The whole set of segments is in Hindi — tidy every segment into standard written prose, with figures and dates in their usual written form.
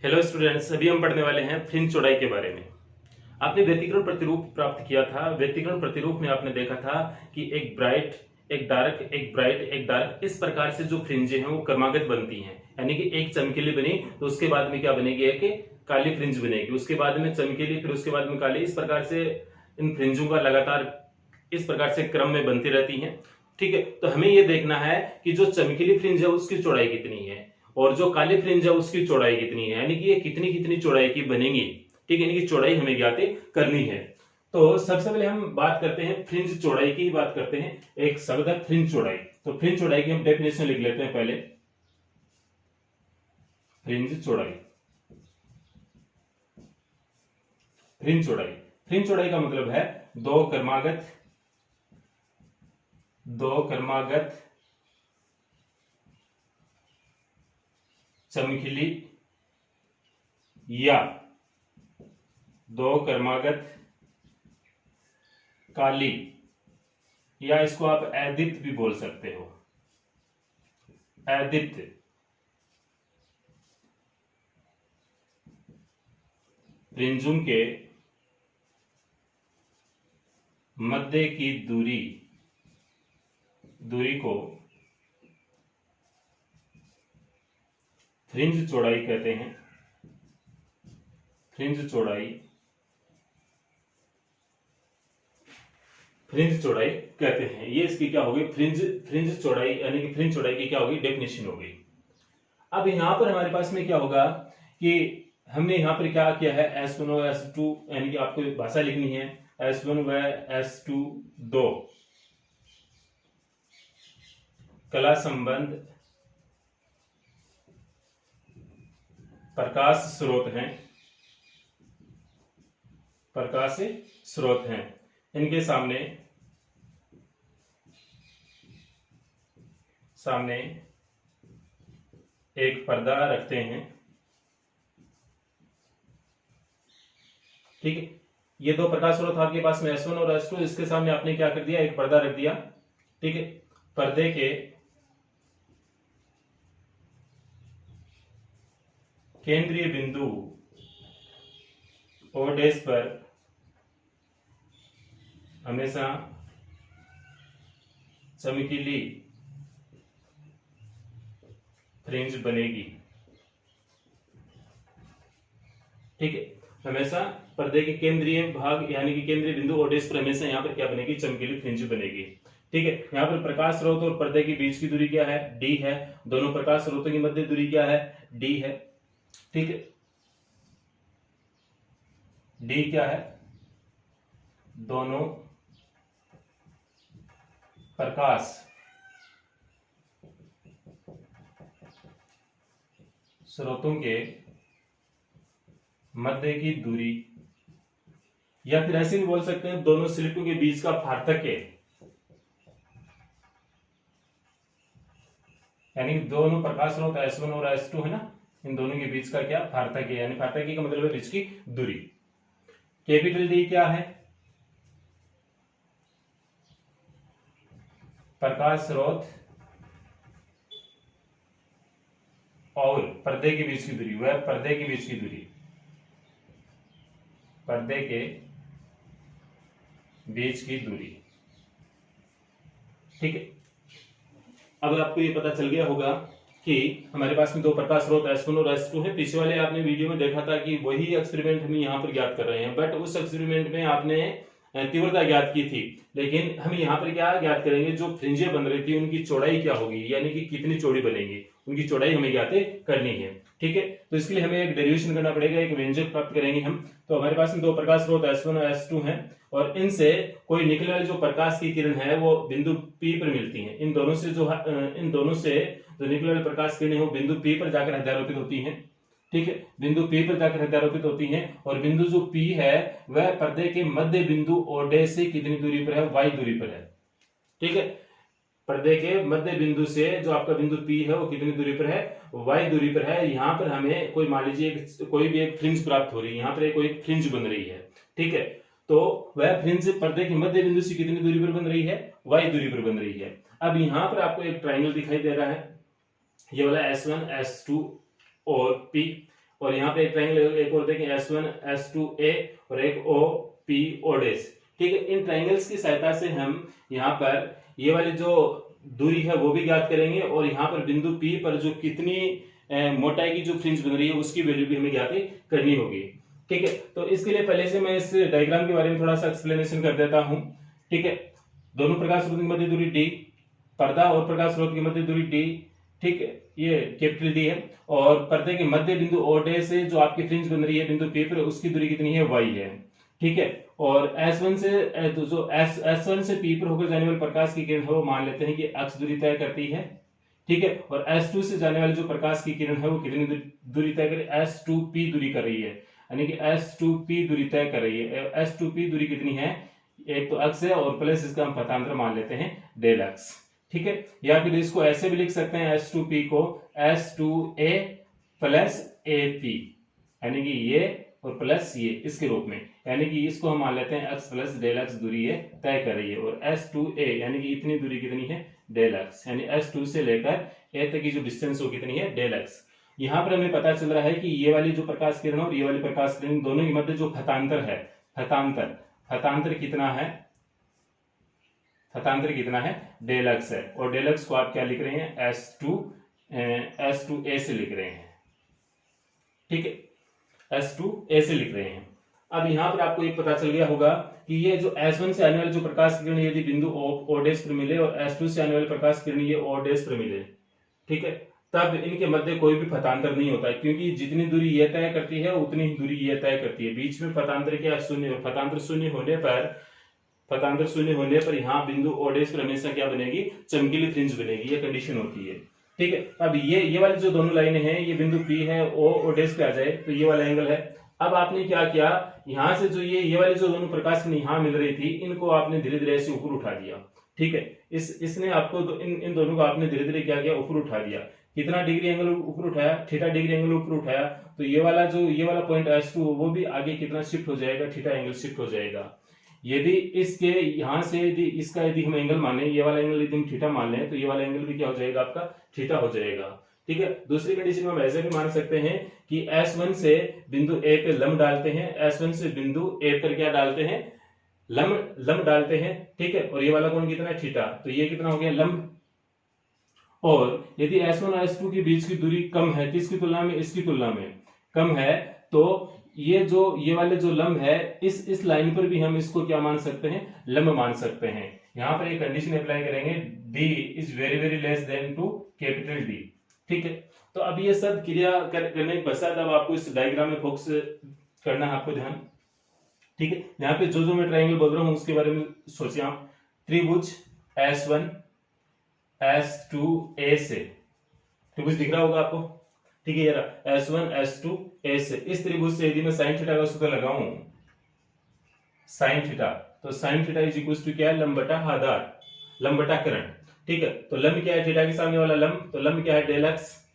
हेलो स्टूडेंट्स, अभी हम पढ़ने वाले हैं फ्रिंज चौड़ाई के बारे में। आपने व्यतिकरण प्रतिरूप प्राप्त किया था। व्यतिकरण प्रतिरूप में आपने देखा था कि एक ब्राइट, एक डार्क, एक ब्राइट, एक डार्क, इस प्रकार से जो फ्रिंजें हैं वो क्रमागत बनती हैं। यानी कि एक चमकीली बनी तो उसके बाद में क्या बनेगी, एक काली फ्रिंज बनेगी, उसके बाद में चमकीली, फिर उसके बाद में काली। इस प्रकार से इन फ्रिंजों का लगातार इस प्रकार से क्रम में बनती रहती हैं। ठीक है, तो हमें यह देखना है कि जो चमकीली फ्रिंज है उसकी चौड़ाई कितनी है और जो काली फ्रिंज है उसकी चौड़ाई कितनी है, यानी कि ये कितनी कितनी चौड़ाई की बनेंगी। ठीक है, यानी कि चौड़ाई हमें ज्ञात करनी है। तो सबसे पहले हम बात करते हैं फ्रिंज चौड़ाई की, बात करते हैं। एक शब्द है फ्रिंज चौड़ाई। तो फ्रिंज चौड़ाई की हम डेफिनेशन लिख लेते हैं पहले। फ्रिंज चौड़ाई, फ्रिंज चौड़ाई, फ्रिंज चौड़ाई का मतलब है दो क्रमागत चमकीली या दो क्रमागत काली, या इसको आप अद्वित भी बोल सकते हो, अद्वित फ्रिंजों के मध्य की दूरी को फ्रिंज चौड़ाई कहते हैं। फ्रिंज चौड़ाई कहते हैं। ये इसकी क्या होगी, फ्रिंज चौड़ाई, यानी कि फ्रिंज चौड़ाई की क्या होगी, डेफिनेशन होगी। अब यहां पर हमारे पास में क्या होगा कि हमने यहां पर क्या किया है, S1 और S2, यानी कि आपको भाषा लिखनी है। S1 व S2 दो कला संबंध प्रकाश स्रोत हैं। इनके सामने एक पर्दा रखते हैं। ठीक है, ये दो प्रकाश स्रोत आपके पास में S1 और S2, इसके सामने आपने क्या कर दिया, एक पर्दा रख दिया। ठीक है, पर्दे के केंद्रीय बिंदु O' पर हमेशा चमकीली फ्रिंज बनेगी। ठीक है, हमेशा पर्दे के केंद्रीय भाग यानी कि केंद्रीय बिंदु O' पर हमेशा यहां पर क्या बनेगी, चमकीली फ्रिंज बनेगी। ठीक है, यहां पर प्रकाश स्रोत और पर्दे के बीच की दूरी क्या है, D है। दोनों प्रकाश स्रोतों की मध्य दूरी क्या है, D है। ठीक है, D क्या है, दोनों प्रकाश स्रोतों के मध्य की दूरी, या फिर ऐसे भी बोल सकते हैं दोनों स्लिटों के बीच का फार्थक्य, यानी दोनों प्रकाश स्रोत S1 और S2 है ना, इन दोनों के बीच का क्या, फार्थक्य, यानी फार्थक्य का मतलब है बीच की दूरी। कैपिटल D क्या है, प्रकाश स्रोत और पर्दे के बीच की दूरी, वह पर्दे के बीच की दूरी, पर्दे के बीच की दूरी। ठीक है, अब आपको ये पता चल गया होगा कि हमारे पास में दो प्रकाश स्रोत S1 और S2 है। पीछे वाले आपने वीडियो में देखा था कि वही एक्सपेरिमेंट हम यहाँ पर ज्ञात कर रहे हैं, बट उस एक्सपेरिमेंट में आपने तीव्रता ज्ञात की थी, लेकिन हम यहाँ पर क्या ज्ञात करेंगे, जो फ्रिंजें बन रही थी उनकी चौड़ाई क्या होगी, यानी कि कितनी चौड़ी बनेगी, उनकी चौड़ाई हमें ज्ञात करनी है। ठीक है, तो इसके लिए हमें एक डेरिवेशन करना पड़ेगा, एक व्यंजक प्राप्त करेंगे हम। तो हमारे पास में दो प्रकाश स्रोत S1 और S2 हैं, और इनसे कोई निकलने वाली जो प्रकाश की किरण है वो बिंदु P पर मिलती है। इन दोनों से जो निकलने वाली प्रकाश किरणें वो बिंदु P पर जाकर अध्यारोपित होती हैं। ठीक है, बिंदु P पर जाकर अध्यारोपित होती हैं, और बिंदु जो P है वह पर्दे के मध्य बिंदु O' से कितनी दूरी पर है, Y दूरी पर है। ठीक है, पर्दे के मध्य बिंदु से जो आपका बिंदु P है वो कितनी दूरी पर है, Y दूरी पर है। यहाँ पर हमें कोई, मान लीजिए कोई भी एक फ्रिंज प्राप्त हो रही है, यहाँ पर कोई फ्रिंज बन रही है। ठीक है, तो वह फ्रिंज पर्दे के मध्य बिंदु से कितनी दूरी पर बन रही है, Y दूरी पर बन रही है। अब यहाँ पर आपको एक ट्राइंगल दिखाई दे रहा है, ये वाला S1 S2 और P, और यहाँ पे एक ट्रायंगल एक और देखें S1 S2A और एक OP ओडेस। ठीक है, इन ट्रायंगल्स की सहायता से हम यहाँ पर ये वाली जो दूरी है वो भी ज्ञात करेंगे और यहाँ पर बिंदु P पर जो कितनी मोटाई की जो फ्रिंज बन रही है उसकी वैल्यू भी हमें ज्ञात करनी होगी। ठीक है, तो इसके लिए पहले से मैं इस डायग्राम के बारे में थोड़ा सा एक्सप्लेनेशन कर देता हूं। ठीक है, दोनों प्रकाश स्रोत की मध्य दूरी d, पर्दा और प्रकाश स्रोत की मध्य दूरी d। ठीक है, ये कैपिटल D है और पर्दे के मध्य बिंदु O डे से जो आपकी फ्रिंज बन रही है बिंदु P पर उसकी दूरी कितनी है, y है। ठीक है, और S1 से जो S1 से P पर होकर जाने वाले प्रकाश की किरण है वो मान लेते हैं कि अक्ष दूरी तय करती है। ठीक है, और S2 से जाने वाली जो प्रकाश की किरण है वो कितनी दूरी तय करे, S2P दूरी कर रही है, यानी कि S2P दूरी तय कर रही है। S2P दूरी कितनी है, एक तो अक्ष है और प्लस इसका हम पथांतर मान लेते हैं डेल अक्ष। ठीक है, या फिर इसको ऐसे भी लिख सकते हैं S2P को S2A प्लस AP, यानी कि ये और प्लस ये इसके रूप में, यानी कि इसको हम मान लेते हैं अक्ष प्लस डेल अक्ष दूरी ये तय कर रही है। और S2A यानी कि इतनी दूरी कितनी है, डेल अक्ष, यानी S2 से लेकर A तक की जो डिस्टेंस वो कितनी है, डेल अक्ष। यहाँ पर हमें पता चल रहा है कि ये वाली जो प्रकाश किरण और ये वाली प्रकाश किरण दोनों के मध्य जो पथांतर है, पथांतर कितना है, पथांतर कितना है, डेल अक्ष है। और डेल अक्ष को आप क्या लिख रहे हैं, S2A से लिख रहे हैं। ठीक है, S2A से लिख रहे हैं। अब यहाँ पर आपको ये पता चल गया होगा कि ये जो S1 से आने वाली जो प्रकाश किरण यदि बिंदु O डैश पर मिले और S2 से आने वाली प्रकाश किरण ये O डैश पर मिले, ठीक है, तब इनके मध्य कोई भी पथांतर नहीं होता है, क्योंकि जितनी दूरी ये तय करती है उतनी ही दूरी ये तय करती है। बीच में पथांतर क्या, शून्य। और पथांतर शून्य होने पर यहाँ बिंदु O डैश पर हमेशा क्या बनेगी, चमकीली फ्रिंज बनेगी, ये कंडीशन होती है। ठीक है, अब ये वाली जो दोनों लाइनें हैं, ये बिंदु P है, O डैश पे आ जाए तो ये वाला एंगल है। अब आपने क्या किया, यहाँ से जो ये वाली जो दोनों प्रकाश किरण यहाँ मिल रही थी, इनको आपने धीरे धीरे ऐसे ऊपर उठा दिया। ठीक है, इसने आपको इन दोनों को आपने धीरे धीरे क्या किया, ऊपर उठा दिया। कितना डिग्री एंगल ऊपर उठाया, थीटा डिग्री एंगल ऊपर उठाया, तो ये वाला पॉइंट S2 वो भी आगे कितना शिफ्ट हो जाएगा, थीटा एंगल शिफ्ट हो जाएगा। यदि इसके यहाँ से यदि हम एंगल माने, ये वाला एंगल यदि हम थीटा मान लें तो ये वाला एंगल भी क्या हो जाएगा, आपका थीटा हो जाएगा। ठीक है, दूसरी कंडीशन में हम ऐसे भी मान सकते हैं कि S1 से बिंदु A पे लंब डालते हैं, S1 से बिंदु A पर क्या डालते हैं, लंब डालते हैं। ठीक है, और ये वाला कोण कितना है, थीटा, तो ये कितना हो गया, लंब। और यदि S1 और S2 के बीच की दूरी कम है, किसकी तुलना में, इसकी तुलना में कम है, तो ये वाले जो लंब है, इस लाइन पर भी हम इसको क्या मान सकते हैं, लंब मान सकते हैं। यहाँ पर एक कंडीशन अप्लाई करेंगे, D is very very less than two capital D। ठीक है, तो अब ये सब क्रिया करने के पश्चात अब आपको इस डायग्राम में फोकस करना है, आपको ध्यान। ठीक है, यहाँ पे जो मैं ट्रायंगल बोल रहा हूँ उसके बारे में सोचिए आप। त्रिभुज S1 S2A से, त्रिभुज दिख रहा होगा आपको। ठीक है, यार S1 S2A से, इस त्रिभुज से यदि मैं साइन थीटा का सूत्र लगाऊं, साइन थीटा, तो sine theta is equal to क्या है, लंब बटा आधार, लंब बटा कर्ण। ठीक है, तो लंब क्या है, थीटा के सामने वाला लंब, तो लंब क्या है, डेल एक्स।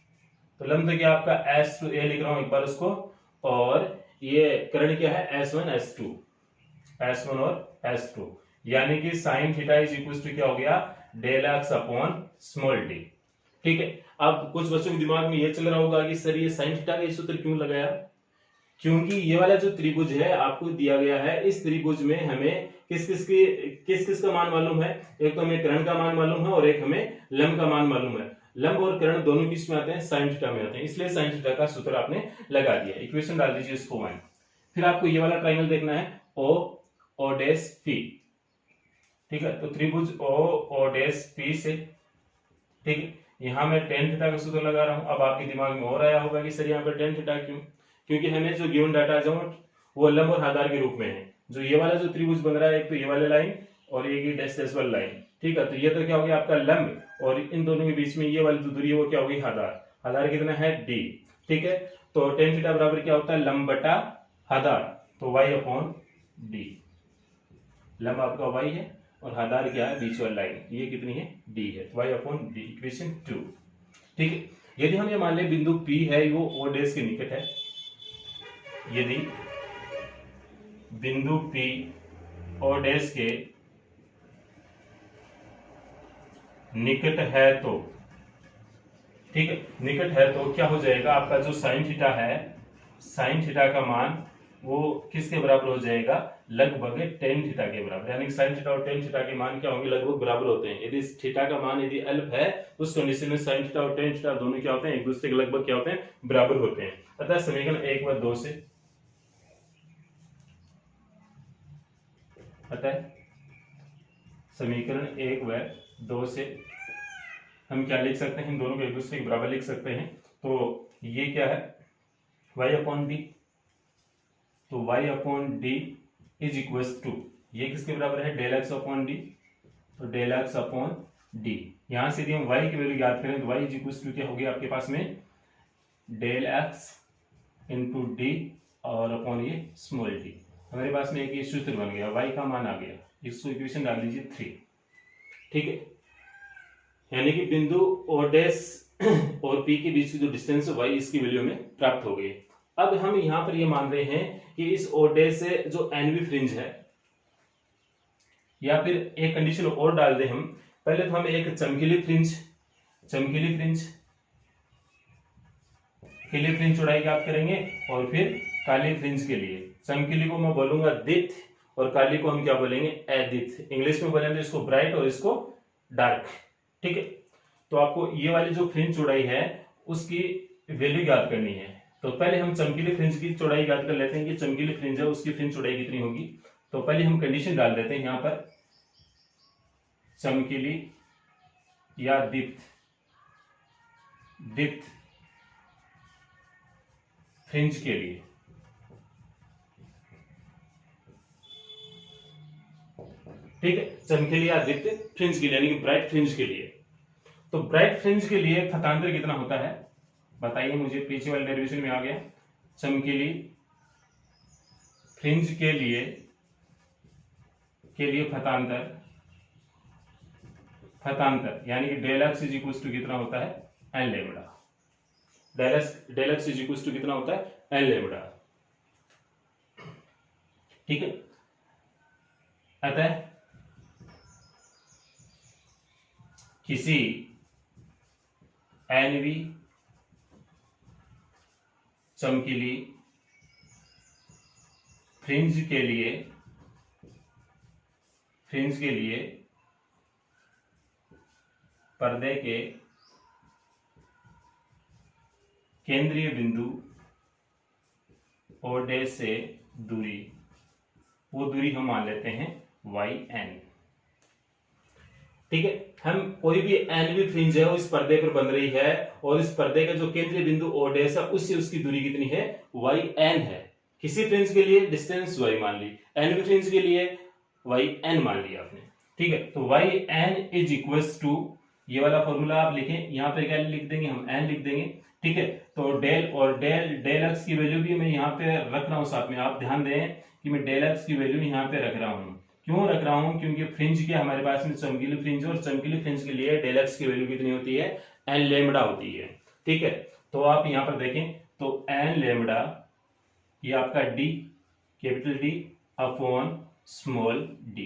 तो लंब तो क्या आपका S2A लिख रहा हूं एक बार उसको, और ये कर्ण क्या है, S1 और S2, यानी कि sine theta is equal to क्या हो गया, del X upon small D. ठीक है, अब कुछ बच्चों के दिमाग में ये चल रहा होगा कि सर ये साइन थीटा का सूत्र क्यों लगाया, क्योंकि ये वाला जो त्रिभुज है आपको दिया गया है, इस त्रिभुज में हमें किस का मान मालूम है, एक तो हमें कर्ण का मान मालूम है और एक हमें लंब का मान मालूम है। लंब और कर्ण दोनों किस में आते हैं, साइन थीटा में आते हैं, इसलिए साइन थीटा का सूत्र आपने लगा दिया। इक्वेशन डाल दीजिए इसको 1। फिर आपको ये वाला ट्रायंगल देखना है, O डैश P। ठीक है, तो त्रिभुज O डैश P से, ठीक है, यहां मैं tan थीटा का सूत्र लगा रहा हूं। अब आपके दिमाग में और आया होगा कि सर यहाँ पर tan थीटा क्यों, क्योंकि हमें जो गिवन डाटा जो वो लंब और आधार के रूप में है। जो ये वाला जो त्रिभुज बन रहा है, एक तो ये वाली लाइन और एक ये डैश डैश वाली लाइन। ठीक है, तो ये तो क्या हो गया आपका लंब, और इन दोनों के बीच में ये वाली जो दूरी है वो क्या होगी, आधार। आधार कितना है, D। ठीक है, तो tan थीटा बराबर क्या होता है, लंब बटा आधार, तो y अपॉन D। लंब आपका y है और आधार क्या है, बीच वाली लाइन, ये कितनी है, D है, y अपॉन D, इक्वेशन 2। ठीक है, यदि हम ये मान ले बिंदु P है वो O डैश के निकट है, यदि बिंदु P O डैश के निकट है तो, ठीक है, निकट है तो क्या हो जाएगा, आपका जो साइन थीटा है साइन थीटा का मान वो किसके बराबर हो जाएगा, लगभग टेन थीटा के बराबर, यानी कि साइन थीटा और टेन थीटा के मान क्या होंगे, लगभग बराबर होते हैं। यदि थीटा का मान यदि अल्फ है उस कंडीशन में साइन थीटा और टेन थीटा दोनों क्या होते हैं, एक दूसरे के लगभग क्या होते हैं, बराबर होते हैं। अतः समीकरण 1 व 2 से समीकरण 1 व 2 से हम क्या लिख सकते हैं, दोनों को एक दूसरे के बराबर लिख सकते हैं। तो ये क्या है, y अपॉन डी, तो y upon D is equal to, ये किसके बराबर है, डेल एक्स अपॉन डी, तो डेल एक्स अपॉन डी। यहां से यदि हम y की वैल्यू याद करें तो y इज इक्वल टू क्या हो गया आपके पास में, डेल एक्स इंटू डी और अपॉन ये स्मॉल डी। हमारे पास में एक ये सूत्र बन गया, y का मान आ गया, इसको इक्वेशन डाल दीजिए 3। ठीक है, यानी कि बिंदु और डैश और पी के बीच की जो डिस्टेंस है y इसकी वैल्यू में प्राप्त हो गई। अब हम यहां पर ये मान रहे हैं कि इस ओ डैश से जो एनवी फ्रिंज है, या फिर एक कंडीशन और डाल दें हम, पहले तो हम एक चमकीली फ्रिंज चौड़ाई ज्ञात करेंगे और फिर काली फ्रिंज के लिए, चमकीली को मैं बोलूंगा दिथ और काली को हम क्या बोलेंगे, अदिथ। इंग्लिश में बोलेंगे इसको ब्राइट और इसको डार्क। ठीक है, तो आपको ये वाली जो फ्रिंज चौड़ाई है उसकी वैल्यू ज्ञात करनी है। तो पहले हम चमकीली फ्रिंज की चौड़ाई ज्ञात कर लेते हैं कि चमकीली फ्रिंज है उसकी फ्रिंज चौड़ाई कितनी होगी। तो पहले हम कंडीशन डाल देते हैं यहां पर, चमकीली या दीप्त फ्रिंज के लिए, ठीक है, चमकीली या दीप्त फ्रिंज के लिए यानी कि ब्राइट फ्रिंज के लिए। तो ब्राइट फ्रिंज के लिए पथांतर कितना होता है बताइए मुझे, पीछे वाले डेरिवेशन में आ गया। चमकीली फ्रिंज के लिए पथांतर यानी कि del x is equal to कितना होता है, N lambda. Del x is equal to कितना होता है, एन लेमडा। ठीक है, अतः किसी एनवी चमकीली फ्रिंज के लिए पर्दे के केंद्रीय बिंदु और डैश से दूरी, वो दूरी हम मान लेते हैं yn। ठीक है, हम कोई भी एनवी फ्रिंज है वो इस पर्दे पर बन रही है और इस पर्दे का जो केंद्रीय बिंदु ओ डैश है उससे उसकी दूरी कितनी है, yn है। किसी फ्रिंज के लिए डिस्टेंस y मान ली, एनवी फ्रिंज के लिए yn मान लिया आपने। ठीक है, तो yn इज इक्वल्स टू, ये वाला फॉर्मूला आप लिखें, यहाँ पे क्या लिख देंगे हम, n लिख देंगे। ठीक है, तो डेल एक्स की वैल्यू भी मैं यहाँ पे रख रहा हूँ साथ में, आप ध्यान दें कि मैं डेल एक्स की वैल्यू यहाँ पे रख रहा हूँ। क्यों रख रहा हूं, क्योंकि फ्रिंज के हमारे पास में चमकीली फ्रिंज और चमकीली फ्रिंज के लिए डेल एक्स की वैल्यू कितनी होती है, एन लेमडा होती है। ठीक है, तो आप यहां पर देखें तो एन लेमडा ये आपका D, capital D upon small D,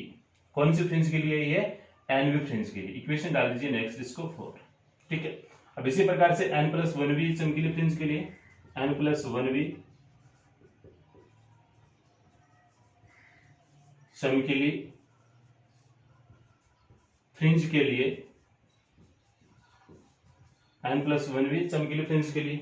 कौन सी फ्रिंज के लिए ये, एनवी फ्रिंज के लिए। इक्वेशन डाल दीजिए नेक्स्ट इसको 4। ठीक है, अब इसी प्रकार से n प्लस 1v चमकीली फ्रिंज के लिए, n प्लस 1v चमकीली फ्रिंज के लिए, n प्लस 1v चमकीली फ्रिंज के लिए।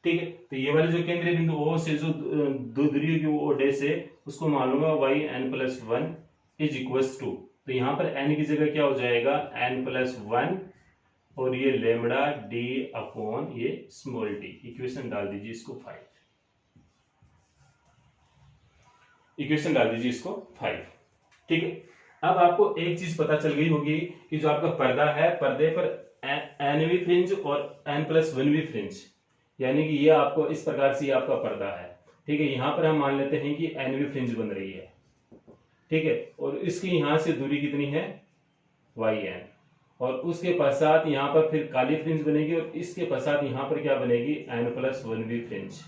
ठीक है, तो ये वाले जो केंद्रीय बिंदु O से जो दूरी की O डैश है उसको मान लूंगा yn plus 1 is equals to, तो यहां पर n की जगह क्या हो जाएगा, n प्लस 1 और ये लेमडा d अपॉन ये स्मॉल d। इक्वेशन डाल दीजिए इसको 5, इक्वेशन डाल दीजिए इसको 5। ठीक है, अब आपको एक चीज पता चल गई होगी कि जो आपका पर्दा है, पर्दे पर एनवी फ्रिंज और n प्लस 1v फ्रिंज, यानी कि ये आपको इस प्रकार से आपका पर्दा है। ठीक है, यहां पर हम मान लेते हैं कि एनवी फ्रिंज बन रही है। ठीक है, और इसकी यहां से दूरी कितनी है, yn, और उसके पश्चात यहां पर फिर काली फ्रिंज बनेगी और इसके पश्चात यहां पर क्या बनेगी, n plus 1v fringe,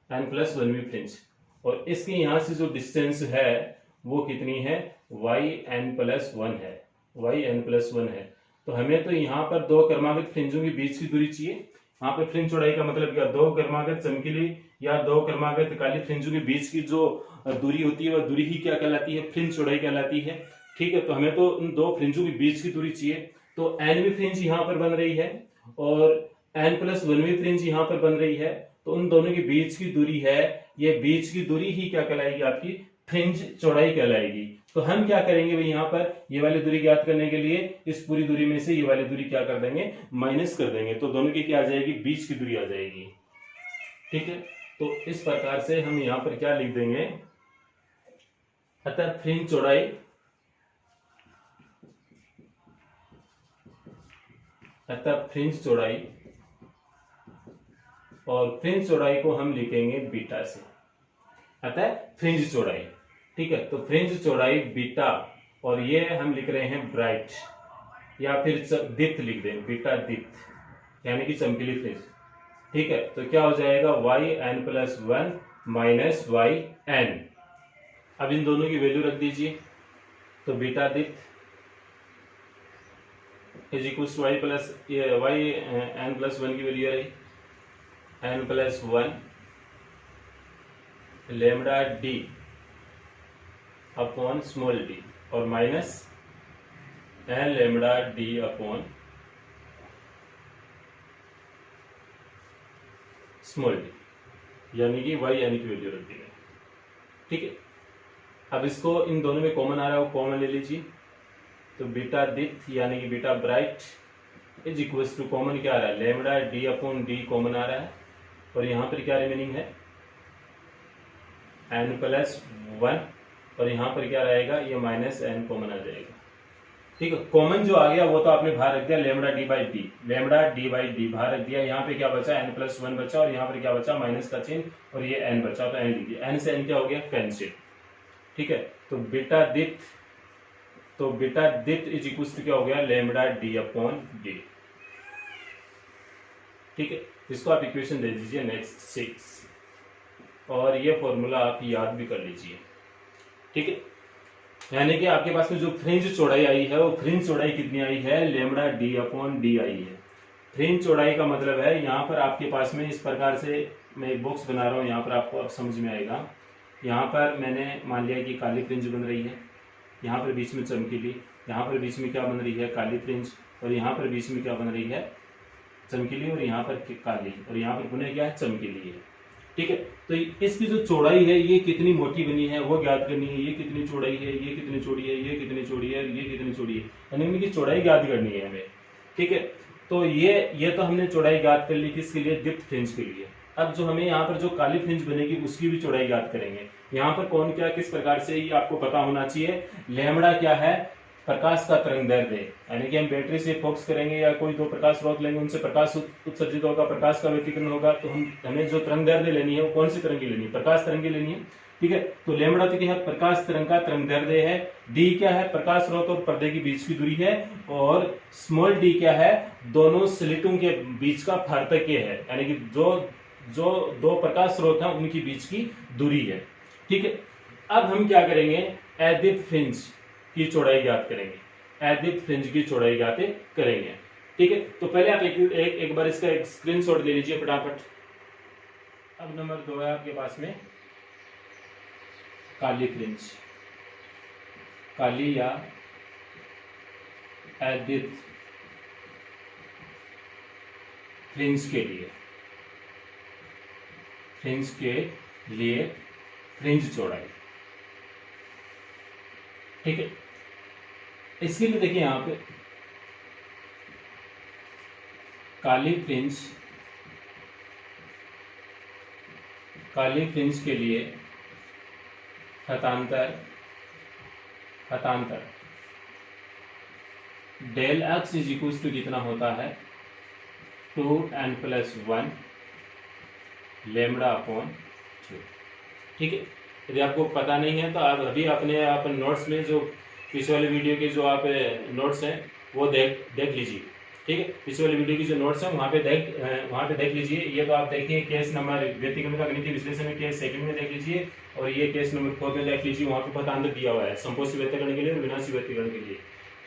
n plus 1v fringe, और इसकी यहां से जो डिस्टेंस है वो कितनी है, yn प्लस 1 है, yn प्लस 1 है। तो हमें तो यहाँ पर दो क्रमागत फ्रिंजों के बीच की दूरी चाहिए। यहाँ पर फ्रिंज चौड़ाई का मतलब क्या, दो क्रमागत चमकीली या दो क्रमागत काली फ्रिंजों के बीच की जो दूरी होती है वह दूरी ही क्या कहलाती है, फ्रिंज चौड़ाई कहलाती है। ठीक है, तो हमें तो उन दो फ्रिंजों के बीच की दूरी चाहिए। तो एनवी फ्रिंज यहाँ पर बन रही है और n+1वीं फ्रिंज यहाँ पर बन रही है, तो उन दोनों के बीच की दूरी है, ये बीच की दूरी ही क्या कहलाएगी, आपकी फ्रिंज चौड़ाई कहलाएगी। तो हम क्या करेंगे भाई, यहाँ पर ये वाली दूरी ज्ञात करने के लिए इस पूरी दूरी में से ये वाली दूरी क्या कर देंगे, माइनस कर देंगे, तो दोनों की क्या आ जाएगी, बीच की दूरी आ जाएगी। ठीक है, तो इस प्रकार से हम यहाँ पर क्या लिख देंगे, अतः फ्रिंज चौड़ाई और फ्रिंज चौड़ाई को हम लिखेंगे बीटा से, अतः फ्रिंज चौड़ाई। ठीक है, तो फ्रिंज चौड़ाई बीटा और ये हम लिख रहे हैं ब्राइट या फिर दीप्त लिख दें, बीटा दीप्त यानी कि चमकीली फ्रिंज। ठीक है, तो क्या हो जाएगा, yn+1 माइनस yn। अब इन दोनों की वैल्यू रख दीजिए, तो बीटा दीप्त इज इक्वल टू yn+1 की वैल्यू रही n+1 lambda D upon small D और minus n lambda D upon small D, यानी कि y यानी कि वैल्यू रख दी गई। ठीक है, अब इसको इन दोनों में कॉमन आ रहा है, वो कॉमन ले लीजिए, तो बीटा दीप्त यानी कि beta bright is equal to common क्या आ रहा है, lambda D upon D common आ रहा है, और यहाँ पर क्या रिमेनिंग है, n+1 और यहाँ पर क्या रहेगा, ये -n कॉमन आ जाएगा। ठीक है, कॉमन जो आ गया वो तो आपने बाहर रख दिया, लैम्डा डी बाई डी बाहर रख दिया, यहाँ पे क्या बचा, n+1 बचा और यहाँ पर क्या बचा, माइनस का चिन्ह और ये n बचा, तो n लिख दिया, n से n क्या हो गया, कैंसिल। ठीक है, तो बीटा दीप्त इज इक्वल टू क्या हो गया, लैम्डा डी अपॉन डी। ठीक है, इसको आप इक्वेशन दे दीजिए नेक्स्ट 6 और ये फॉर्मूला आप याद भी कर लीजिए। ठीक है, यानी कि आपके पास में जो फ्रिंज चौड़ाई आई है वो फ्रिंज चौड़ाई कितनी आई है, lambda D upon D I है। फ्रिंज चौड़ाई का मतलब है, यहाँ पर आपके पास में इस प्रकार से मैं एक बॉक्स बना रहा हूँ, यहाँ पर आपको अब समझ में आएगा। यहाँ पर मैंने मान लिया कि काली फ्रिंज बन रही है, यहाँ पर बीच में चमकीली, यहाँ पर बीच में क्या बन रही है, काली फ्रिंज, और यहाँ पर बीच में क्या बन रही है, चमकीली, और यहाँ पर काली, और यहाँ पर पुनः क्या है, चमकीली है। ठीक है, तो इसकी जो चौड़ाई है ये कितनी मोटी बनी है वो ज्ञात करनी है, ये कितनी चौड़ाई है, ये कितनी चौड़ी है, ये कितनी चौड़ी है, ये कितनी चौड़ी है, यानी इनकी चौड़ाई ज्ञात करनी है हमें। ठीक है, तो ये तो हमने चौड़ाई ज्ञात कर ली, किसके लिए, दीप्त फ्रिंज के लिए। अब जो हमें यहाँ पर जो काली फ्रिंज बनेगी उसकी भी चौड़ाई ज्ञात करेंगे। यहाँ पर कौन क्या किस प्रकार से ये आपको पता होना चाहिए। लैम्डा क्या है, प्रकाश का तरंगदैर्ध्य, यानी कि हम बैटरी से फोकस करेंगे या कोई दो प्रकाश स्रोत लेंगे, उनसे प्रकाश उत्सर्जित होगा, प्रकाश का व्यतिकरण होगा, तो हमें जो तरंगदैर्ध्य लेनी है वो कौन सी तरंग की लेनी है, प्रकाश तरंग की लेनी है। ठीक है, तो लैम्डा तो क्या है, प्रकाश तरंग का तरंगदैर्ध्य है, डी क्या है, प्रकाश स्रोत और पर्दे के बीच की दूरी है, और स्मॉल डी क्या है, दोनों स्लिटों के बीच का फार्तक्य है, यानी कि जो दो प्रकाश स्रोत हैं उनके बीच की दूरी है। ठीक है, अब हम क्या करेंगे, अदीप्त फ्रिंज की चौड़ाई ज्ञात करेंगे, अदीप्त फ्रिंज की चौड़ाई ज्ञात करेंगे। ठीक है, तो पहले आप एक बार इसका एक स्क्रीनशॉट ले लीजिए फटाफट। अब नंबर 2 है आपके पास में काली फ्रिंज, काली या अदीप्त फ्रिंज के लिए फ्रिंज चौड़ाई। ठीक है, इसके लिए देखिए यहाँ पे काली फ्रिंज के लिए हतांतर del x is equal to कितना होता है, 2n+1 लैम्डा अपॉन 2। ठीक है, यदि आपको पता नहीं है तो आप अभी अपने नोट्स में जो पिछले वाले वीडियो के जो आप नोट्स हैं वो देख लीजिए। ठीक है, पिछले वाली वीडियो की जो नोट्स हैं वहाँ पे देख लीजिए। ये तो आप देखिए केस नंबर व्यतिक्रम का गणितीय विश्लेषण में केस 2 में देख लीजिए, और ये केस नंबर 4 में देख लीजिए, वहाँ पे पता अंदर दिया हुआ है संपोषी व्यतिकरण के लिए और विनाशी व्यतिकरण के लिए।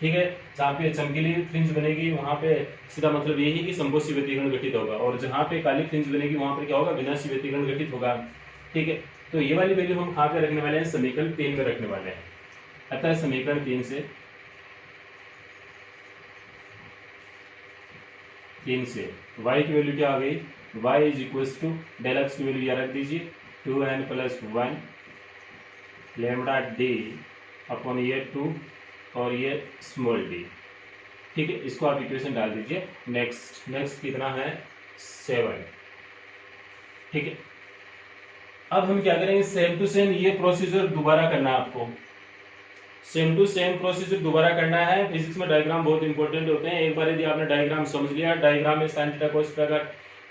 ठीक है। जहाँ पे चमकीली फ्रिंज बनेगी वहां पे सीधा मतलब यही कि संपोषी व्यतिकरण गठित होगा, और जहाँ पे काली फ्रिंज बनेगी वहां पर क्या होगा, विनाशी व्यतिकरण गठित होगा। ठीक है, तो ये वाली वैल्यू हम कहाँ पे रखने वाले हैं, समीकरण 3 में रखने वाले हैं। अतः समीकरण 3 से y की वैल्यू क्या आ गई, y is equal to del X की वैल्यू यहाँ रख दीजिए 2n+1 लेमडा डी अपॉन ये 2 और ये स्मॉल डी। ठीक है, इसको आप इक्वेशन डाल दीजिए। नेक्स्ट कितना है 7। ठीक है, अब हम क्या करेंगे, सेम टू सेम ये प्रोसीजर दोबारा करना है आपको, सेम टू सेम प्रोसीजर दोबारा करना है। फिजिक्स में डायग्राम बहुत इंपॉर्टेंट होते हैं। एक बार यदि आपने डायग्राम समझ लिया, डायग्राम में साइन थीटा कोस थीटा का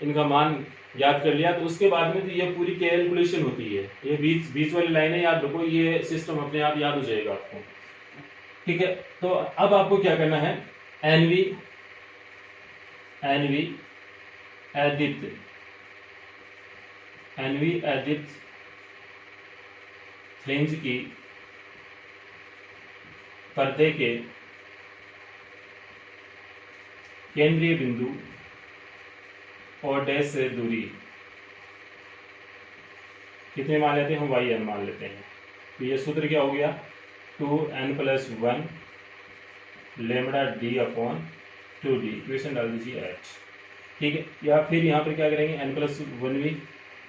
इनका मान याद कर लिया, तो उसके बाद में तो ये पूरी कैलकुलेशन होती है। ये बीच वाली लाइनें याद रखो, ये सिस्टम अपने आप याद हो जाएगा आपको। ठीक है, तो अब आपको क्या करना है, एनवी एदिप्त फ्रिंज की पर्दे के केंद्रीय बिंदु और डैश से दूरी कितने मान लेते हैं हम, y n मान लेते हैं। तो ये सूत्र क्या हो गया, 2n+1 lambda D upon 2d, equation डाल दीजिए h। ठीक है, या फिर यहाँ पर क्या करेंगे, n+1v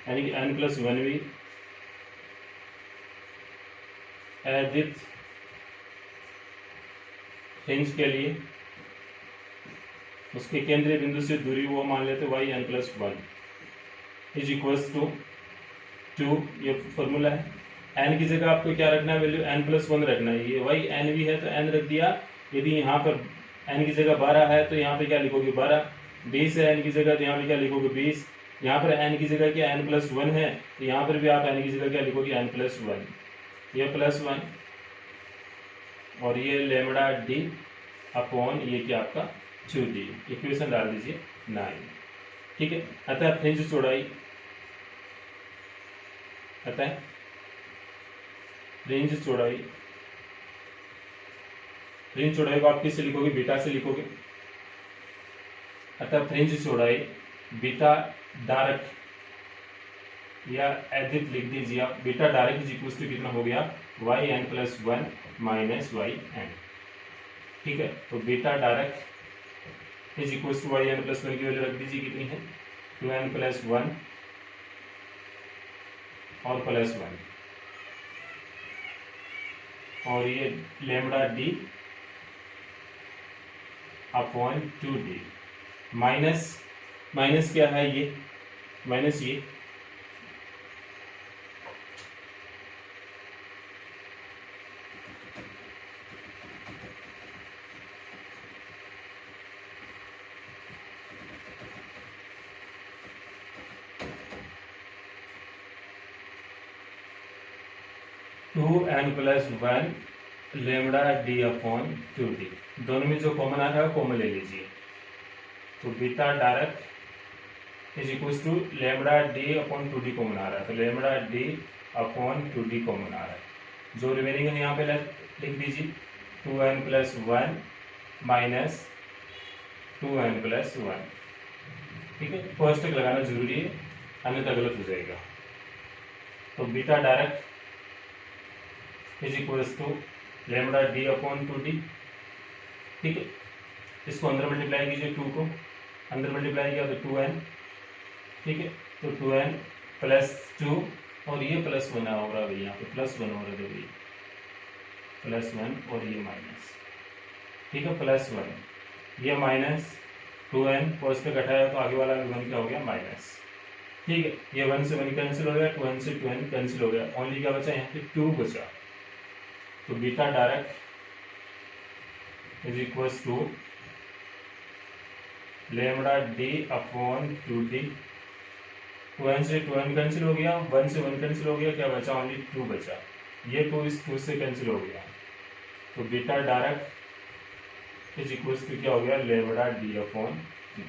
यानी कि n+1v एदिप्त फ्रिंज के लिए उसके केंद्रीय बिंदु से दूरी वो मान लेते y n+1 is equals to 2, ये फॉर्मूला है। n की जगह आपको क्या रखना है, वैल्यू n+1 रखना है। ये y n भी है तो n रख दिया। यदि यहाँ पर n की जगह 12 है तो यहाँ पे क्या लिखोगे 12, 20 है n की जगह तो यहाँ पे क्या लिखोगे 20, यहाँ पर n की जगह क्या n+1 है तो यहाँ पर भी आप n की जगह क्या लिखोगे n+1, ये +1 और ये लेमडा डी अपॉन ये क्या आपका 2d, इक्वेशन डाल दीजिए 9। ठीक है, अतः फ्रिंज चौड़ाई को आप किससे लिखोगे, बीटा से लिखोगे। अतः फ्रिंज चौड़ाई बीटा डार्क या एदिप्त लिख दीजिए आप, beta dark is equal to कितना हो गया, yn+1 माइनस yn। ठीक है, तो beta dark is equal to yn+1 की वैल्यू रख दीजिए, कितनी है 2n+1 और +1 और ये lambda D upon 2d minus क्या है, ये माइनस ये 2n+1 lambda D upon 2d, दोनों में जो कॉमन आ रहा है कॉमन ले लीजिए। तो beta direct is equal to lambda D upon 2d common आ रहा है, तो lambda D upon 2d common आ रहा है। जो रिमेनिंग है यहाँ पे लिख दीजिए 2n+1 माइनस 2n+1। ठीक है, फर्स्ट तक लगाना जरूरी है, अन्यथा गलत हो जाएगा। तो beta direct is equals to lambda D upon 2d। ठीक है, इसको अंदर मल्टीप्लाई कीजिए, 2 को अंदर मल्टीप्लाई किया तो 2n। ठीक है, तो 2n+2 और ये +1 हो रहा है, यहाँ पे +1 हो रहा है, +1 और ये माइनस। ठीक है, +1 ये माइनस 2n कोस पे घटाया तो आगे वाला 1 क्या हो गया माइनस। ठीक है, ये 1 से 1 कैंसिल हो गया, 2n से 2n कैंसिल हो गया, ओनली क्या बचा यहाँ पे 2 बचा। तो beta direct is equals to lambda D upon 2d। 2n से 2n कैंसिल हो गया, 1 से 1 कैंसिल हो गया, क्या बचा ओनली 2 बचा। ये 2 इस 2 से कैंसिल हो गया, तो beta direct is equals to क्या हो गया लेमडा डी अपॉन d।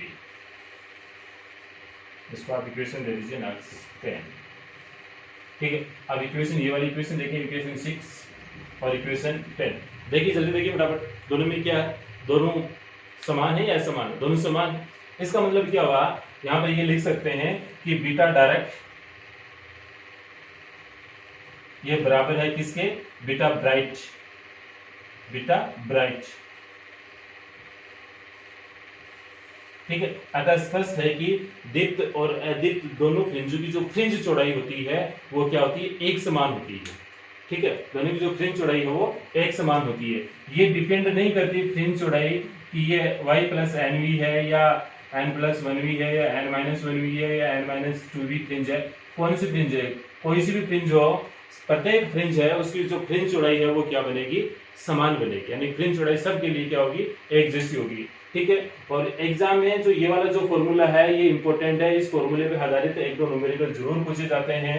इसको आप इक्वेशन दे दीजिए नेक्स्ट 10। ठीक है, अब इक्वेशन ये वाली इक्वेशन देखिए, इक्वेशन 6 और इक्वेशन 10। देखिए जल्दी देखिए फटाफट, दोनों में क्या है, दोनों समान है या असमान है, दोनों समान है। इसका मतलब क्या हुआ, यहाँ पर ये लिख सकते हैं कि बीटा डायरेक्ट ये बराबर है किसके, बीटा ब्राइट, बीटा ब्राइट। ठीक है, अतः स्पष्ट है कि दीप्त और अदीप्त दोनों फ्रिंजों की जो फ्रिंज चौड़ाई होती है वो क्या होती है, एक समान होती है। ठीक है, दोनों की जो फ्रिंज चौड़ाई है वो एक समान होती है। ये डिपेंड नहीं करती फ्रिंज चौड़ाई कि ये y प्लस एन वी है या n प्लस 1v है या n माइनस 1v है या n माइनस 2v फ्रिंज है। कौन सी फ्रिंज है, कोई सी भी फ्रिंज हो, प्रत्येक फ्रिंज है उसकी जो फ्रिंज चौड़ाई है वो क्या बनेगी, समान बनेगी, यानी फ्रिंज चौड़ाई सबके लिए क्या होगी, एक जैसी होगी। ठीक है, और एग्जाम में जो ये वाला जो फॉर्मूला है ये इंपॉर्टेंट है, इस फॉर्मूले पे आधारित एक दो न्यूमेरिकल जरूर पूछे जाते हैं।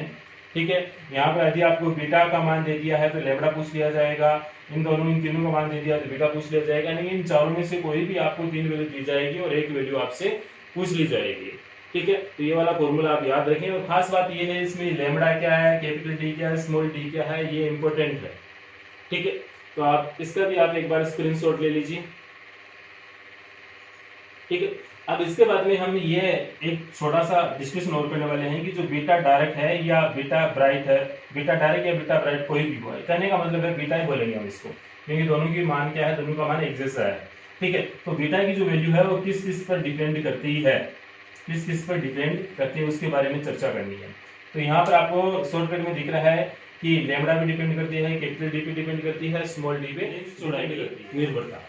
ठीक है, यहाँ पे यदि आपको बीटा का मान दे दिया है तो लैम्बडा पूछ लिया जाएगा, इन तीनों का मान दे दिया तो बीटा पूछ लिया जाएगा, यानी इन चारों में से कोई भी आपको 3 वैल्यू दी जाएगी और एक वैल्यू आपसे पूछ ली जाएगी। ठीक है, तो ये वाला फॉर्मूला आप याद रखें। और खास बात ये है इसमें लैम्बडा क्या है, कैपिटल डी क्या है, स्मॉल डी क्या है, ये इंपॉर्टेंट है। ठीक है, तो आप इसका भी आप एक बार स्क्रीनशॉट ले लीजिए। ठीक है, अब इसके बाद में हम ये एक छोटा सा डिस्कशन और करने वाले हैं कि जो बीटा डायरेक्ट है या बीटा ब्राइट है, बीटा डायरेक्ट या बीटा ब्राइट कोई भी हो, कहने का मतलब है बीटा ही बोलेंगे हम इसको, क्योंकि दोनों की मान क्या है, दोनों का मान एक जैसा है। ठीक है, तो बीटा की जो वैल्यू है वो किस किस पर डिपेंड करती है, किस किस पर डिपेंड करती है उसके बारे में चर्चा करनी है। तो यहाँ पर आपको शॉर्टकट में दिख रहा है कि लैम्बडा भी डिपेंड करती है, कैपिटल डी पे डिपेंड करती है, स्मॉल डी पे चौड़ाई पे निर्भरता।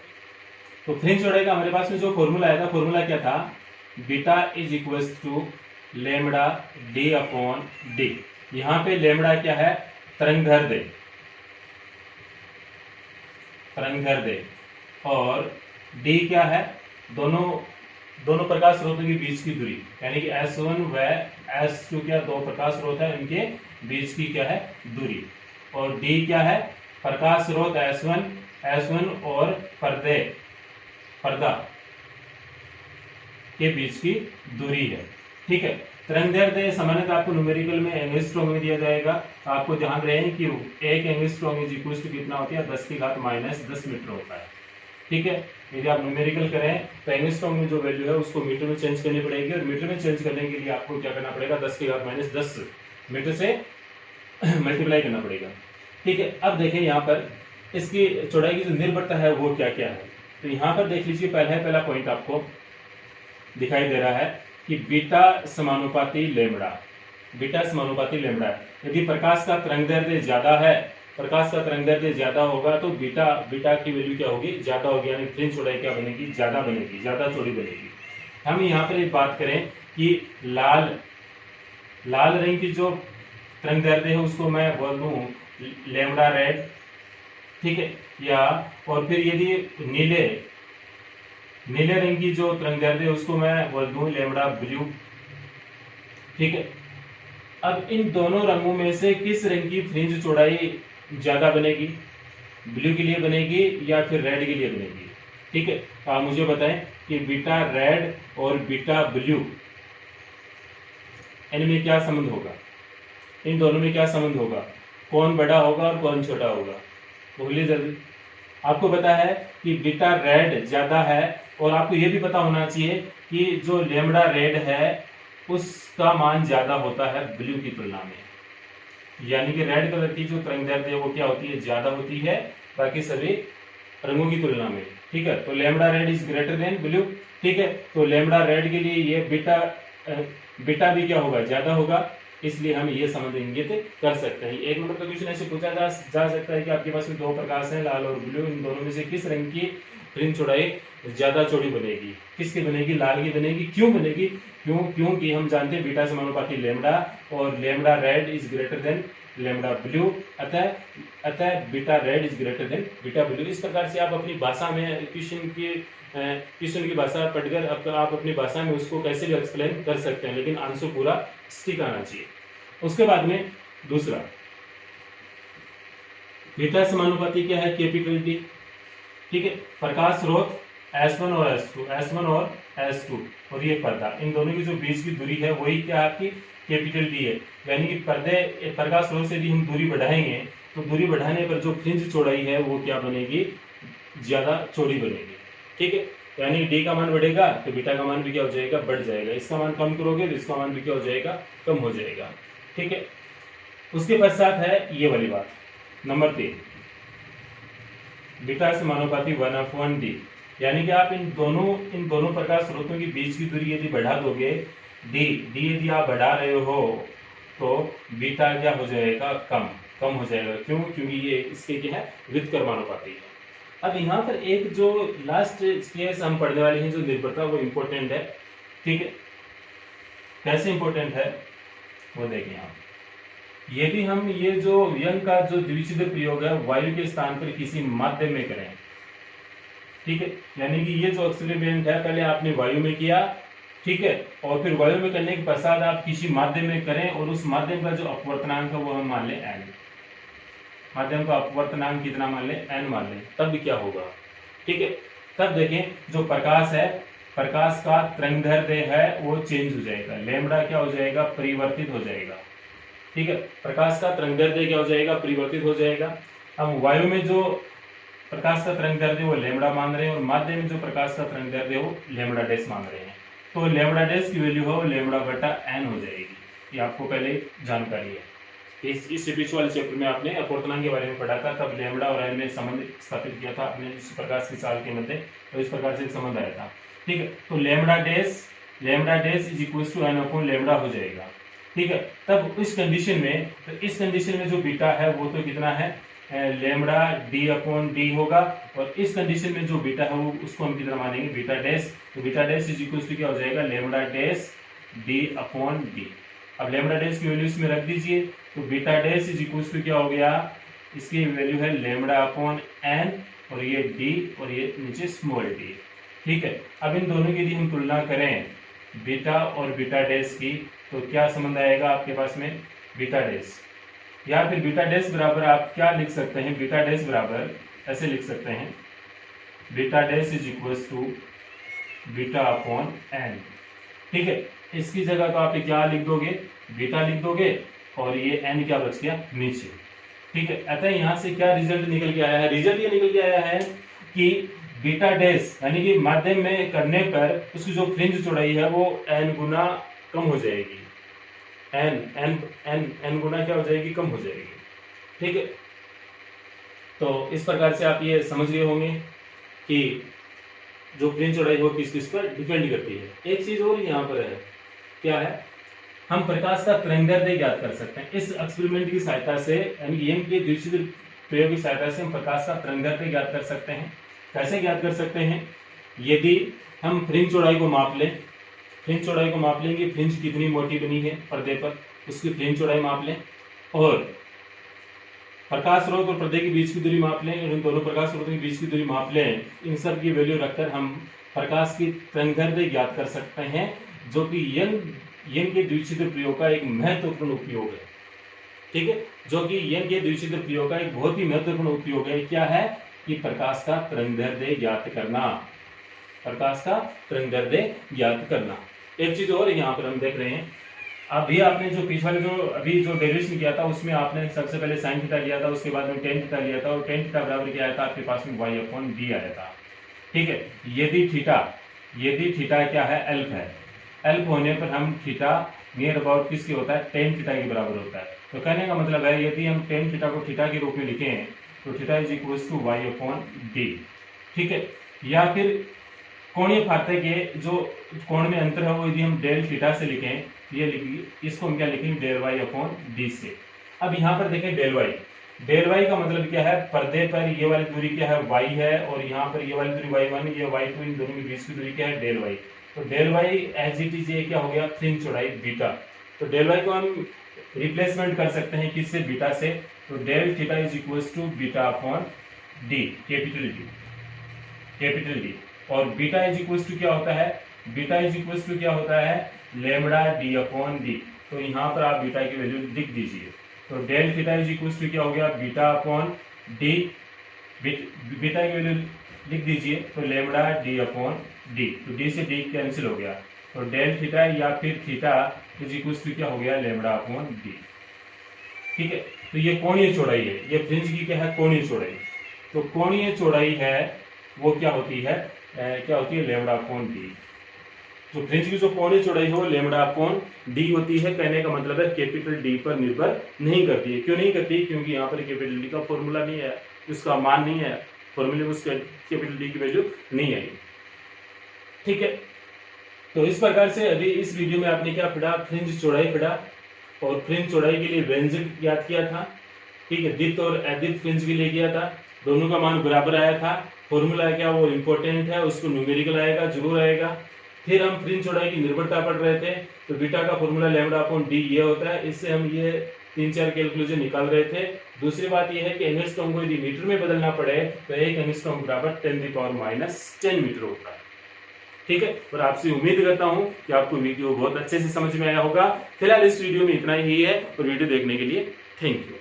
तो फ्रिंज चौड़ाई का हमारे पास में जो फॉर्मूला आया था, फॉर्मूला क्या था, beta is equal to lambda D upon D. यहाँ पे लैम्बडा क्या है, तरंगदैर्ध्य, तरंगदैर्ध्य, और डी क्या है, दोनों प्रकाश स्रोतों के बीच की दूरी, यानी कि S1 व S2 क्या दो प्रकाश स्रोत है, इनके बीच की क्या है दूरी। और डी क्या है, प्रकाश स्रोत S1 और पर्दा के बीच की दूरी है। ठीक है, तरंगदैर्ध्य सामान्यतः आपको न्यूमेरिकल में एंगस्ट्रॉम में दिया जाएगा। आपको ध्यान रहे कि एक एंगस्ट्रॉम इज इक्वल टू कितना होती है, 10 की घात माइनस 10 मीटर होता है। ठीक है, यदि आप न्यूमेरिकल करें तो एंगस्ट्रॉम में जो वैल्यू है उसको मीटर में चेंज करनी पड़ेगी, और मीटर में चेंज करने के लिए आपको क्या करना पड़ेगा, 10 की घात माइनस 10 मीटर से मल्टीप्लाई करना पड़ेगा। ठीक है, अब देखें यहाँ पर इसकी चौड़ाई की जो निर्भरता है वो क्या क्या है। तो यहाँ पर देख लीजिए, पहला पॉइंट आपको दिखाई दे रहा है कि बीटा समानुपाती लैम्बडा, बीटा समानुपाती लैम्बडा। यदि प्रकाश का तरंगदैर्ध्य ज्यादा है, प्रकाश का तरंगदैर्ध्य ज्यादा होगा तो बीटा की वैल्यू क्या होगी, ज्यादा होगी, यानी फ्रिंज चौड़ाई क्या बनेगी, ज्यादा बनेगी, ज्यादा चौड़ी बनेगी। हम यहाँ पर एक बात करें कि लाल रंग की जो तरंगदैर्ध्य है उसको मैं बोल दूं लैम्बडा रेड। ठीक है, या और फिर यदि नीले रंग की जो तरंगदैर्ध्य है उसको मैं बोल दूं लैम्बडा ब्लू। ठीक है, अब इन दोनों रंगों में से किस रंग की फ्रिंज चौड़ाई ज्यादा बनेगी, ब्लू के लिए बनेगी या फिर रेड के लिए बनेगी। ठीक है, आप मुझे बताएं कि बीटा रेड और बीटा ब्लू इनमें क्या संबंध होगा, इन दोनों में क्या संबंध होगा, कौन बड़ा होगा और कौन छोटा होगा, बोलिए जल्दी। आपको पता है कि बीटा रेड ज्यादा है, और आपको यह भी पता होना चाहिए कि जो लैम्बडा रेड है उसका मान ज्यादा होता है ब्लू की तुलना में, यानी कि रेड कलर की जो तरंगदैर्ध्य है वो क्या होती है, ज्यादा होती है बाकी सभी रंगों की तुलना में। ठीक है, तो lambda red is greater then blue. ठीक है, तो लैम्बडा रेड के लिए ये बीटा भी क्या होगा, ज्यादा होगा, इसलिए हम ये संबंध इंगित कर सकते हैं। एक नंबर का क्वेश्चन ऐसे पूछा जा सकता है कि आपके पास में दो प्रकाश हैं, लाल और ब्लू, इन दोनों में से किस रंग की फ्रिंज चौड़ाई ज्यादा चौड़ी बनेगी, किसकी बनेगी, लाल की बनेगी। क्यों बनेगी, क्योंकि हम जानते हैं बीटा समानुपाती लैम्बडा, और lambda red is greater than lambda blue, अतः beta red is greater than beta blue. इस प्रकार से आप अपनी भाषा में क्वेश्चन की भाषा पढ़कर आप अपनी भाषा में उसको कैसे भी एक्सप्लेन कर सकते हैं, लेकिन आंसर पूरा स्टिक आना चाहिए। उसके बाद में दूसरा बीटा समानुपाती क्या है, कैपिटल डी। ठीक है, प्रकाश स्रोत S1 और S2 और ये पर्दा, इन दोनों की जो बीच की दूरी है वही क्या आपकी कैपिटल डी है, यानी कि प्रकाश स्रोत से यदि हम दूरी बढ़ाएंगे तो दूरी बढ़ाने पर जो फ्रिंज चौड़ाई है वो क्या बनेगी, ज्यादा चौड़ी बनेगी। ठीक है, यानी डी का मान बढ़ेगा तो बीटा का मान भी क्या हो जाएगा, बढ़ जाएगा। इसका मान कम करोगे तो इसका मान भी क्या हो जाएगा, कम हो जाएगा। ठीक है, उसके पश्चात है ये वाली बात नंबर 3, बीटा समानुपाती 1/d, यानी कि आप इन दोनों प्रकाश स्रोतों के बीच की दूरी यदि बढ़ा दोगे, डी यदि आप बढ़ा रहे हो तो बीटा क्या हो जाएगा, कम हो जाएगा। क्यों? क्योंकि ये इसके क्या है, व्युत्क्रमानुपाती है। अब यहाँ पर एक जो लास्ट केस हम पढ़ने वाले हैं जो निर्भरता, वो इम्पोर्टेंट है। ठीक है, कैसे इम्पोर्टेंट है वो देखें आप। यदि हम ये जो यंग का जो द्विच्छिद्र प्रयोग है वायु के स्थान पर किसी माध्यम में करें, ठीक है, यानी कि ये जो एक्सपेरिमेंट है पहले आपने वायु में किया, ठीक है, और फिर वायु में करने के पश्चात आप किसी माध्यम में करें और उस माध्यम का जो अपवर्तनांक है वो हम मान लें n, माध्यम का अपवर्तनांक कितना मान लें, n मान लें, तब क्या होगा। ठीक है, तब देखें जो प्रकाश है, प्रकाश का तरंगदैर्ध्य है वो चेंज हो जाएगा, लैम्बडा क्या हो जाएगा, परिवर्तित हो जाएगा। ठीक है, प्रकाश का तरंगदैर्ध्य क्या हो जाएगा, परिवर्तित हो जाएगा। हम वायु में जो प्रकाश का तरंगदैर्ध्य वो लैम्बडा मान रहे हैं और माध्यम में जो प्रकाश का तरंगदैर्ध्य वो लैम्बडा डैश मान रहे हैं, तो लैम्बडा डैश की वैल्यू हो लैम्बडा बटा n हो जाएगी। ये आपको पहले जानकारी है। इस बीच वाले चैप्टर में आपने अपवर्तनांक के बारे में पढ़ा था, तब लैम्बडा और n में संबंध स्थापित किया था आपने इस प्रकाश की साल के मध्य, तो इस प्रकार से संबंध आया था। ठीक है, तो lambda dash is equal to n upon lambda हो जाएगा। ठीक है, तब इस कंडीशन में जो बीटा है वो तो कितना है, लैम्बडा डी अपॉन डी होगा, और इस कंडीशन में जो बीटा है वो उसको हम कितना मानेंगे, बीटा डैश। तो beta dash is equal to क्या हो जाएगा, lambda dash D upon D. अब लैम्बडा डैश की वैल्यू इसमें रख दीजिए, तो beta dash is equal to क्या हो गया, इसकी वैल्यू है लैम्बडा अपॉन एन, और ये डी और ये नीचे स्मॉल डी। ठीक है, अब इन दोनों की यदि हम तुलना करें बीटा और बीटा डैश की, तो क्या संबंध आएगा आपके पास में, बीटा डैश, या फिर बीटा डैश बराबर आप क्या लिख सकते हैं, बीटा डैश बराबर ऐसे लिख सकते हैं, beta dash is equal to beta upon N. ठीक है, इसकी जगह तो आप क्या लिख दोगे, बीटा लिख दोगे, और ये एन क्या बच गया नीचे। ठीक है, अतः यहाँ से क्या रिजल्ट निकल के आया है, रिजल्ट ये निकल के आया है कि बीटा डैश यानी कि माध्यम में करने पर उसकी जो फ्रिंज चौड़ाई है वो n गुना कम हो जाएगी, n गुना क्या हो जाएगी, कम हो जाएगी। ठीक है, तो इस प्रकार से आप ये समझ गए होंगे कि जो फ्रिंज चौड़ाई वो किस किस पर डिपेंड करती है। एक चीज और यहाँ पर है, क्या है, हम प्रकाश का तरंगदैर्ध्य ज्ञात कर सकते हैं इस एक्सपेरिमेंट की सहायता से, यानी यंग के द्विच्छिद्र प्रयोग की सहायता से हम प्रकाश का तरंगदैर्ध्य ज्ञात कर सकते हैं। कैसे ज्ञात कर सकते हैं, यदि हम फ्रिंज चौड़ाई को माप लें, फ्रिंज चौड़ाई को माप लेंगे, फ्रिंज कितनी मोटी बनी है पर्दे पर, उसकी फ्रिंज चौड़ाई माप लें, और प्रकाश स्रोत और पर्दे के बीच की दूरी माप लें, और इन दोनों प्रकाश स्रोतों के बीच की दूरी माप लें, इन सब की वैल्यू रखकर हम प्रकाश की तरंगदैर्ध्य ज्ञात कर सकते हैं, जो कि यंग के द्विच्छिद्र प्रयोग का एक महत्वपूर्ण उपयोग है। ठीक है, जो कि यंग के द्विच्छिद्र प्रयोग का एक बहुत ही महत्वपूर्ण उपयोग है। क्या है कि प्रकाश का तरंगदैर्ध्य ज्ञात करना, प्रकाश का तरंगदैर्ध्य ज्ञात करना। एक चीज और यहाँ पर हम देख रहे हैं, अभी आपने जो पिछले अभी जो डेरिवेशन किया था उसमें आपने सबसे पहले साइन थीटा लिया था, उसके बाद में टेन थीटा लिया था, और टेन थीटा बराबर क्या आया था आपके पास में y अपॉन डी आया था। ठीक है, यदि थीटा क्या है, एल्फ है, एल्फ होने पर हम थीटा नियर अबाउट किसके होता है, टेन थीटा के बराबर होता है। तो कहने का मतलब है यदि हम टेन थीटा को थीटा के रूप में लिखें तो theta is equal to Y upon D. ठीक है, या फिर कोणीय फार्ते के जो कोण में अंतर है वो यदि हम डेल थीटा से लिखें, ये लिखिए, इसको हम क्या लिखेंगे, डेल वाई अपॉन डी से। अब यहाँ पर देखें डेल वाई का मतलब क्या है, पर्दे पर ये वाली दूरी क्या है, y है, और यहाँ पर ये वाली दूरी y1, ये y2, इन दोनों के बीच की दूरी क्या है, डेल वाई। तो del Y as it is ये क्या हो गया, फ्रिंज चौड़ाई बीटा। तो डेल वाई को हम रिप्लेसमेंट कर सकते हैं किससे, बीटा से। तो del theta is equal to beta upon D, capital D, और बीटा इज इक्वल टू क्या होता है, बीटा इज इक्वल टू क्या होता है, लैम्बडा डी अपॉन डी। तो यहाँ पर आप बीटा की वैल्यू लिख दीजिए। तो del theta is equal to क्या हो गया, बीटा अपॉन डी, बीटा की वैल्यू लिख दीजिए, तो लैम्बडा डी अपॉन डी, तो डी से डी कैंसिल हो गया। तो डेल थीटा या फिर थीटा इज इक्वल टू क्या हो गया, लैम्डा अपॉन डी। ठीक है, तो ये कोणीय चौड़ाई है, ये फ्रिंज की क्या है, कोणीय चौड़ाई। तो कोणीय चौड़ाई है वो क्या होती है, लैम्डा अपॉन डी। तो फ्रिंज की जो कोणीय चौड़ाई है वो लैम्डा अपॉन डी होती है। कहने का मतलब है कैपिटल डी पर निर्भर नहीं करती है। क्यों नहीं करती, क्योंकि यहाँ पर कैपिटल डी का फॉर्मूला नहीं है, उसका मान नहीं है, फॉर्मूले में उसके कैपिटल डी की वैल्यू नहीं आई। ठीक है, तो इस प्रकार से अभी इस वीडियो में आपने क्या पढ़ा, फ्रिंज चौड़ाई पढ़ा और फ्रिंज चौड़ाई के लिए व्यंजक याद किया था। ठीक है, दीप्त और अदीप्त फ्रिंज के लिए किया था, दोनों का मान बराबर आया था। फॉर्मूला क्या वो इंपॉर्टेंट है, उसको न्यूमेरिकल आएगा, जरूर आएगा। फिर हम फ्रिंज चौड़ाई की निर्भरता पढ़ रहे थे, तो बीटा का फॉर्मूला लैम्डा अपॉन डी ये होता है। इससे हम ये 3-4 कैलकुलेशन निकाल रहे थे। दूसरी बात यह है कि एंगस्ट्रॉम को यदि मीटर में बदलना पड़े तो 1 एंगस्ट्रॉम बराबर 10⁻⁻10 मीटर होता है। ठीक है, और आपसे उम्मीद करता हूं कि आपको वीडियो बहुत अच्छे से समझ में आया होगा। फिलहाल इस वीडियो में इतना ही है, और वीडियो देखने के लिए थैंक यू।